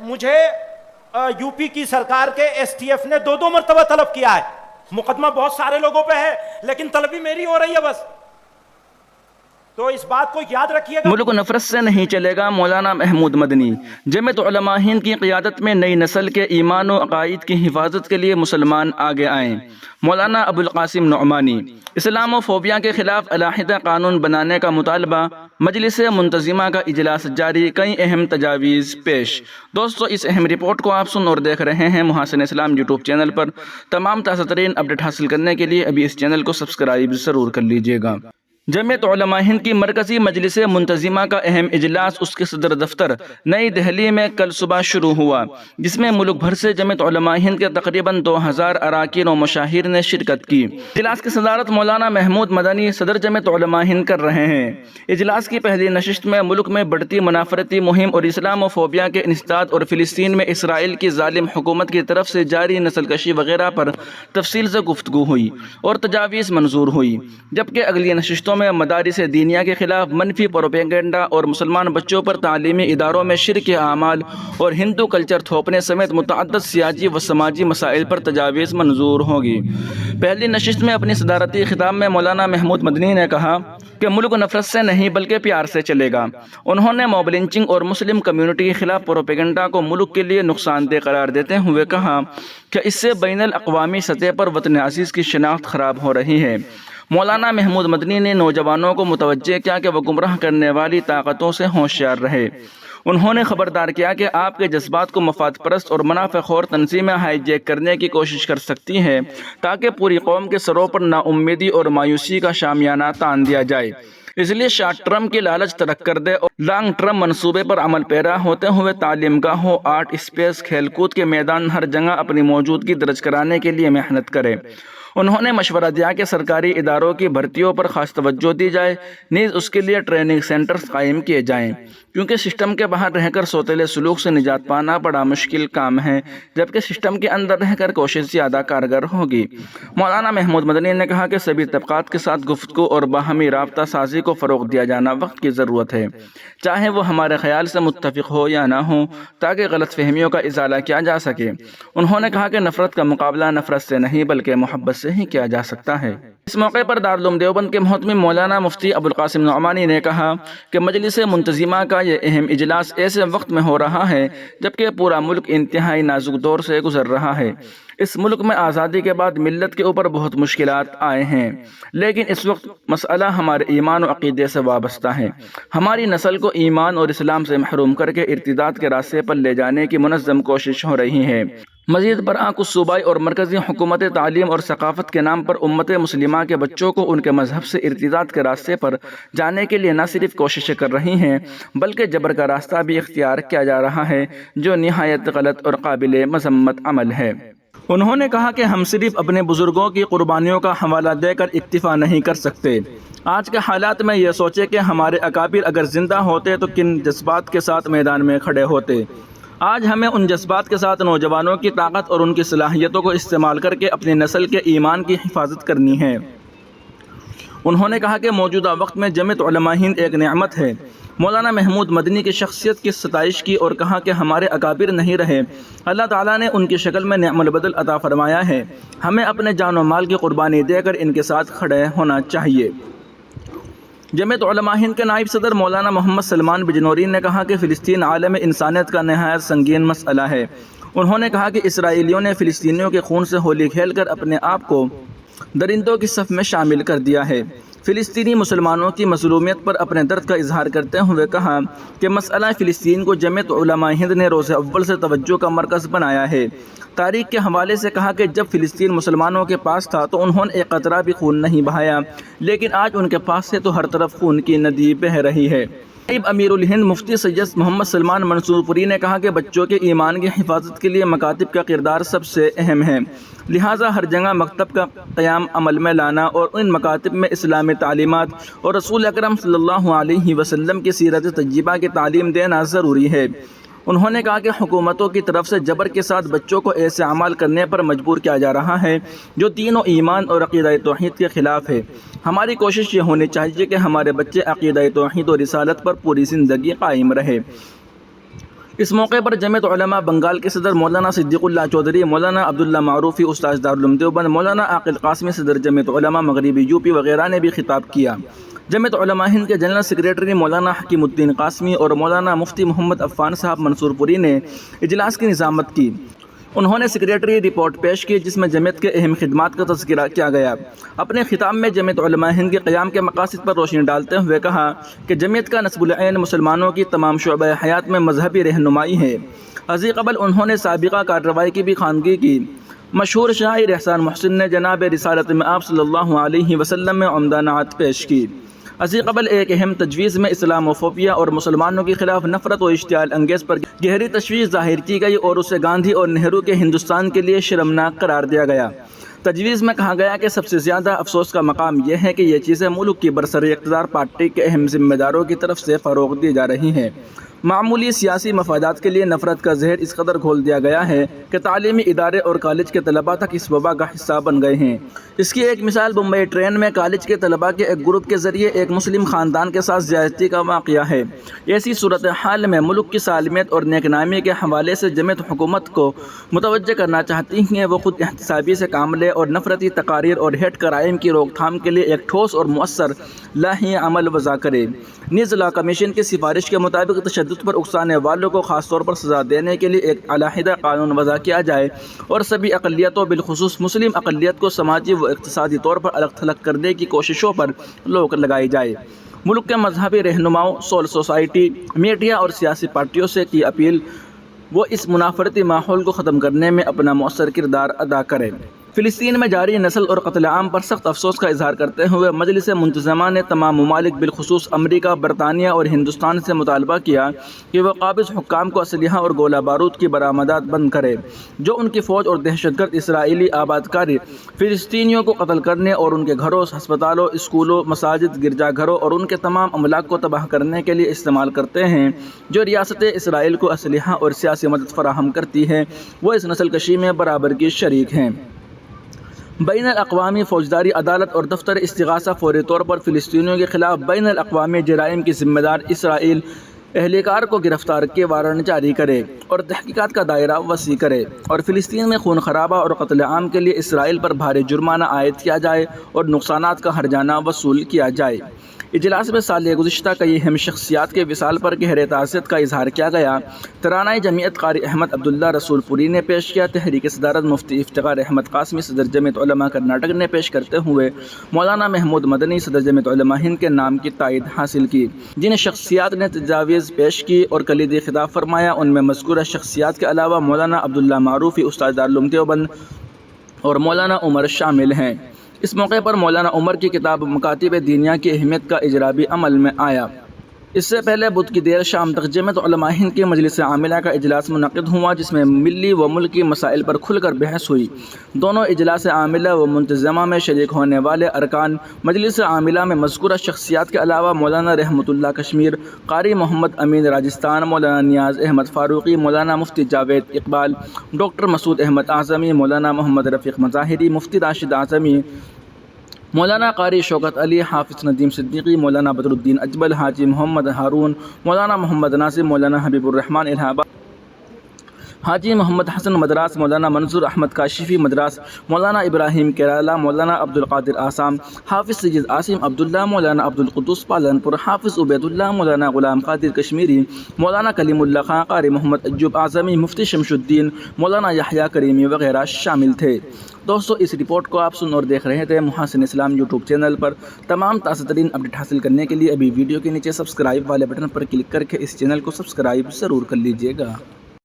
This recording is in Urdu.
مجھے یو پی کی سرکار کے ایس ٹی ایف نے 2 مرتبہ طلب کیا ہے. مقدمہ بہت سارے لوگوں پہ ہے لیکن طلبی میری ہو رہی ہے بس. تو اس بات کو یاد رکھیے گا. ملک نفرت سے نہیں چلے گا. مولانا محمود مدنی. جمعیت علماء ہند کی قیادت میں نئی نسل کے ایمان و عقائد کی حفاظت کے لیے مسلمان آگے آئیں. مولانا ابوالقاسم نعمانی. اسلام و فوبیا کے خلاف علیحدہ قانون بنانے کا مطالبہ. مجلس منتظمہ کا اجلاس جاری. کئی اہم تجاویز پیش. دوستو اس اہم رپورٹ کو آپ سن اور دیکھ رہے ہیں محاسن اسلام یوٹیوب چینل پر. تمام تازہ ترین اپڈیٹ حاصل کرنے کے لیے ابھی اس چینل کو سبسکرائب ضرور کر لیجئے گا. جمعیت علماء ہند کی مرکزی مجلس منتظمہ کا اہم اجلاس اس کے صدر دفتر نئی دہلی میں کل صبح شروع ہوا، جس میں ملک بھر سے جمعیت علماء ہند کے تقریباً 2000 اراکین و مشاہیر نے شرکت کی۔ اجلاس کی صدارت مولانا محمود مدنی صدر جمعیت علماء ہند کر رہے ہیں۔ اجلاس کی پہلی نشست میں ملک میں بڑھتی منافرتی مہم اور اسلام و فوبیا کے انسداد اور فلسطین میں اسرائیل کی ظالم حکومت کی طرف سے جاری نسل کشی وغیرہ پر تفصیل سے گفتگو ہوئی اور تجاویز منظور ہوئی، جبکہ اگلی نشستوں میں مدارس دینیہ کے خلاف منفی پروپیگنڈا اور مسلمان بچوں پر تعلیمی اداروں میں شرک کے اعمال اور ہندو کلچر تھوپنے سمیت متعدد سیاسی و سماجی مسائل پر تجاویز منظور ہوگی۔ پہلی نشست میں اپنی صدارتی خطاب میں مولانا محمود مدنی نے کہا کہ ملک نفرت سے نہیں بلکہ پیار سے چلے گا۔ انہوں نے موب لنچنگ اور مسلم کمیونٹی کے خلاف پروپیگنڈا کو ملک کے لیے نقصان دہ قرار دیتے ہوئے کہا کہ اس سے بین الاقوامی سطح پر وطن عزیز کی شناخت خراب ہو رہی ہے۔ مولانا محمود مدنی نے نوجوانوں کو متوجہ کیا کہ وہ گمراہ کرنے والی طاقتوں سے ہوشیار رہے۔ انہوں نے خبردار کیا کہ آپ کے جذبات کو مفاد پرست اور منافع خور تنظیمیں ہائی جیک کرنے کی کوشش کر سکتی ہیں تاکہ پوری قوم کے سروں پر نا امیدی اور مایوسی کا شامیانہ تان دیا جائے۔ اس لیے شارٹ ٹرم کی لالچ ترک کر دے اور لانگ ٹرم منصوبے پر عمل پیرا ہوتے ہوئے تعلیم گاہوں، آرٹ اسپیس، کھیل کود کے میدان ہر جگہ اپنی موجودگی درج کرانے کے لیے محنت کرے۔ انہوں نے مشورہ دیا کہ سرکاری اداروں کی بھرتیوں پر خاص توجہ دی جائے، نیز اس کے لیے ٹریننگ سینٹرز قائم کیے جائیں، کیونکہ سسٹم کے باہر رہ کر سوتیلے سلوک سے نجات پانا بڑا مشکل کام ہے، جبکہ سسٹم کے اندر رہ کر کوشش زیادہ کارگر ہوگی۔ مولانا محمود مدنی نے کہا کہ سبھی طبقات کے ساتھ گفتگو اور باہمی رابطہ سازی کو فروغ دیا جانا وقت کی ضرورت ہے، چاہے وہ ہمارے خیال سے متفق ہو یا نہ ہو، تاکہ غلط فہمیوں کا ازالہ کیا جا سکے۔ انہوں نے کہا کہ نفرت کا مقابلہ نفرت سے نہیں بلکہ محبت سے ہی کیا جا سکتا ہے۔ اس موقع پر دارالعلوم دیوبند کے محتمم مولانا مفتی ابوالقاسم نعمانی نے کہا کہ مجلس منتظمہ کا یہ اہم اجلاس ایسے وقت میں ہو رہا ہے جبکہ پورا ملک انتہائی نازک دور سے گزر رہا ہے۔ اس ملک میں آزادی کے بعد ملت کے اوپر بہت مشکلات آئے ہیں، لیکن اس وقت مسئلہ ہمارے ایمان و عقیدے سے وابستہ ہے۔ ہماری نسل کو ایمان اور اسلام سے محروم کر کے ارتداد کے راستے پر لے جانے کی منظم کوشش ہو رہی ہے۔ مزید برآں کچھ صوبائی اور مرکزی حکومتیں تعلیم اور ثقافت کے نام پر امت مسلمہ کے بچوں کو ان کے مذہب سے ارتداد کے راستے پر جانے کے لیے نہ صرف کوششیں کر رہی ہیں بلکہ جبر کا راستہ بھی اختیار کیا جا رہا ہے، جو نہایت غلط اور قابل مذمت عمل ہے۔ انہوں نے کہا کہ ہم صرف اپنے بزرگوں کی قربانیوں کا حوالہ دے کر اکتفا نہیں کر سکتے۔ آج کے حالات میں یہ سوچیں کہ ہمارے اکابر اگر زندہ ہوتے تو کن جذبات کے ساتھ میدان میں کھڑے ہوتے۔ آج ہمیں ان جذبات کے ساتھ نوجوانوں کی طاقت اور ان کی صلاحیتوں کو استعمال کر کے اپنی نسل کے ایمان کی حفاظت کرنی ہے۔ انہوں نے کہا کہ موجودہ وقت میں جمعیت علماء ہند ایک نعمت ہے۔ مولانا محمود مدنی کی شخصیت کی ستائش کی اور کہا کہ ہمارے اکابر نہیں رہے، اللہ تعالیٰ نے ان کی شکل میں نعم البدل عطا فرمایا ہے۔ ہمیں اپنے جان و مال کی قربانی دے کر ان کے ساتھ کھڑے ہونا چاہیے۔ جمعیت علماء ہند کے نائب صدر مولانا محمد سلمان بجنوری نے کہا کہ فلسطین عالم انسانیت کا نہایت سنگین مسئلہ ہے۔ انہوں نے کہا کہ اسرائیلیوں نے فلسطینیوں کے خون سے ہولی کھیل کر اپنے آپ کو درندوں کی صف میں شامل کر دیا ہے۔ فلسطینی مسلمانوں کی مظلومیت پر اپنے درد کا اظہار کرتے ہوئے کہا کہ مسئلہ فلسطین کو جمعیت علماء ہند نے روز اول سے توجہ کا مرکز بنایا ہے۔ تاریخ کے حوالے سے کہا کہ جب فلسطین مسلمانوں کے پاس تھا تو انہوں نے ایک قطرہ بھی خون نہیں بہایا، لیکن آج ان کے پاس سے تو ہر طرف خون کی ندی بہہ رہی ہے۔ نائب امیر الہند مفتی سید محمد سلمان منصور پوری نے کہا کہ بچوں کے ایمان کی حفاظت کے لیے مکاتب کا کردار سب سے اہم ہے، لہٰذا ہر جگہ مکتب کا قیام عمل میں لانا اور ان مکاتب میں اسلامی تعلیمات اور رسول اکرم صلی اللہ علیہ وسلم کی سیرت طیبہ کی تعلیم دینا ضروری ہے۔ انہوں نے کہا کہ حکومتوں کی طرف سے جبر کے ساتھ بچوں کو ایسے اعمال کرنے پر مجبور کیا جا رہا ہے جو دین و ایمان اور عقیدہ توحید کے خلاف ہے۔ ہماری کوشش یہ ہونی چاہیے کہ ہمارے بچے عقیدہ توحید و رسالت پر پوری زندگی قائم رہے۔ اس موقع پر جمعیت علماء بنگال کے صدر مولانا صدیق اللہ چودھری، مولانا عبداللہ معروفی استاذ دارالعلوم دیوبند، مولانا عاقل قاسمی صدر جمعیت علماء مغربی یو پی وغیرہ نے بھی خطاب کیا۔ جمعیت علماء ہند کے جنرل سیکریٹری مولانا حکیم الدین قاسمی اور مولانا مفتی محمد عفان صاحب منصور پوری نے اجلاس کی نظامت کی۔ انہوں نے سیکریٹری رپورٹ پیش کی جس میں جمعیت کے اہم خدمات کا تذکرہ کیا گیا۔ اپنے خطاب میں جمعیت علماء ہند کے قیام کے مقاصد پر روشنی ڈالتے ہوئے کہا کہ جمعیت کا نصب العین مسلمانوں کی تمام شعبہ حیات میں مذہبی رہنمائی ہے۔ ازی قبل انہوں نے سابقہ کارروائی کی بھی خواندگی کی۔ مشہور شاعر احسان محسن نے جناب رسالت میں آپ صلی اللہ علیہ وسلم میں عمدہ نعت پیش کی۔ ازی قبل ایک اہم تجویز میں اسلام و فوبیا اور مسلمانوں کے خلاف نفرت و اشتعال انگیز پر گہری تشویش ظاہر کی گئی اور اسے گاندھی اور نہرو کے ہندوستان کے لیے شرمناک قرار دیا گیا۔ تجویز میں کہا گیا کہ سب سے زیادہ افسوس کا مقام یہ ہے کہ یہ چیزیں ملک کی برسر اقتدار پارٹی کے اہم ذمہ داروں کی طرف سے فروغ دی جا رہی ہیں۔ معمولی سیاسی مفادات کے لیے نفرت کا زہر اس قدر گھول دیا گیا ہے کہ تعلیمی ادارے اور کالج کے طلباء تک اس وبا کا حصہ بن گئے ہیں۔ اس کی ایک مثال بمبئی ٹرین میں کالج کے طلباء کے ایک گروپ کے ذریعے ایک مسلم خاندان کے ساتھ زیادتی کا واقعہ ہے۔ ایسی صورتحال میں ملک کی سالمیت اور نیک نامی کے حوالے سے جمعیت حکومت کو متوجہ کرنا چاہتی ہیں وہ خود احتسابی سے کام لے اور نفرتی تقاریر اور ہیٹ کرائم کی روک تھام کے لیے ایک ٹھوس اور مؤثر لاہی عمل وضع کرے۔ نیز لا کمیشن کی سفارش کے مطابق تشدد پر اکسانے والوں کو خاص طور پر سزا دینے کے لیے ایک علیحدہ قانون وضع کیا جائے اور سبھی اقلیتوں بالخصوص مسلم اقلیت کو سماجی و اقتصادی طور پر الگ تھلگ کرنے کی کوششوں پر روک لگائی جائے۔ ملک کے مذہبی رہنماؤں، سول سوسائٹی، میڈیا اور سیاسی پارٹیوں سے کی اپیل وہ اس منافرتی ماحول کو ختم کرنے میں اپنا مؤثر کردار ادا کریں۔ فلسطین میں جاری نسل اور قتل عام پر سخت افسوس کا اظہار کرتے ہوئے مجلس منتظمہ نے تمام ممالک بالخصوص امریکہ، برطانیہ اور ہندوستان سے مطالبہ کیا کہ وہ قابض حکام کو اسلحہ اور گولہ بارود کی برآمدات بند کرے جو ان کی فوج اور دہشت گرد اسرائیلی آبادکاری فلسطینیوں کو قتل کرنے اور ان کے گھروں، ہسپتالوں، اسکولوں، مساجد، گرجا گھروں اور ان کے تمام املاک کو تباہ کرنے کے لیے استعمال کرتے ہیں۔ جو ریاست اسرائیل کو اسلحہ اور سیاسی مدد فراہم کرتی ہے وہ اس نسل کشی میں برابر کی شریک ہیں۔ بین الاقوامی فوجداری عدالت اور دفتر استغاثہ فوری طور پر فلسطینیوں کے خلاف بین الاقوامی جرائم کی ذمہ دار اسرائیل اہلکار کو گرفتار کے وارنٹ جاری کرے اور تحقیقات کا دائرہ وسیع کرے اور فلسطین میں خون خرابہ اور قتل عام کے لیے اسرائیل پر بھاری جرمانہ عائد کیا جائے اور نقصانات کا ہرجانہ وصول کیا جائے۔ اجلاس میں سال گزشتہ کئی اہم شخصیات کے وصال پر گہرے تعزیت کا اظہار کیا گیا۔ ترانۂ جمعیت قاری احمد عبداللہ رسول پوری نے پیش کیا۔ تحریک صدارت مفتی افتخار احمد قاسمی صدر جمعیت علماء کرناٹک نے پیش کرتے ہوئے مولانا محمود مدنی صدر جمعیت علماء ہند کے نام کی تائید حاصل کی۔ جن شخصیات نے تجاویز پیش کی اور کلیدی خطاب فرمایا ان میں مذکورہ شخصیات کے علاوہ مولانا عبداللہ معروفی استاد دارالعلوم دیوبند اور مولانا عمر شامل ہیں۔ اس موقع پر مولانا عمر کی کتاب مکاتب دینیہ کی اہمیت کا اجرا بھی عمل میں آیا۔ اس سے پہلے بدھ کی دیر شام تک جمعیت علماء ہند کی مجلس عاملہ کا اجلاس منعقد ہوا جس میں ملی و ملکی مسائل پر کھل کر بحث ہوئی۔ دونوں اجلاس عاملہ و منتظمہ میں شریک ہونے والے ارکان مجلس عاملہ میں مذکورہ شخصیات کے علاوہ مولانا رحمت اللہ کشمیر، قاری محمد امین راجستھان، مولانا نیاز احمد فاروقی، مولانا مفتی جاوید اقبال، ڈاکٹر مسعود احمد اعظمی، مولانا محمد رفیق مظاہری، مفتی راشد اعظمی، مولانا قاری شوکت علی، حافظ ندیم صدیقی، مولانا بدر الدین اجبل، حاجی محمد ہارون، مولانا محمد ناصر، مولانا حبیب الرحمان الہ آباد، حاجی محمد حسن مدراس، مولانا منظور احمد کاشفی مدراس، مولانا ابراہیم کیرالا، مولانا عبد القادر آسام، حافظ سید عاصم عبداللہ، مولانا عبد القدوس پالنپور، حافظ عبید اللہ، مولانا غلام قادر کشمیری، مولانا کلیم اللہ خان، قاری محمد ایوب اعظمی، مفتی شمش الدین، مولانا یحییٰ کریمی وغیرہ شامل تھے۔ دوستو اس رپورٹ کو آپ سن اور دیکھ رہے تھے محاسن اسلام یوٹیوب چینل پر۔ تمام تازہ ترین اپڈیٹ حاصل کرنے کے لیے ابھی ویڈیو کے نیچے سبسکرائب والے بٹن پر کلک کر کے اس چینل کو سبسکرائب ضرور کر لیجیے گا۔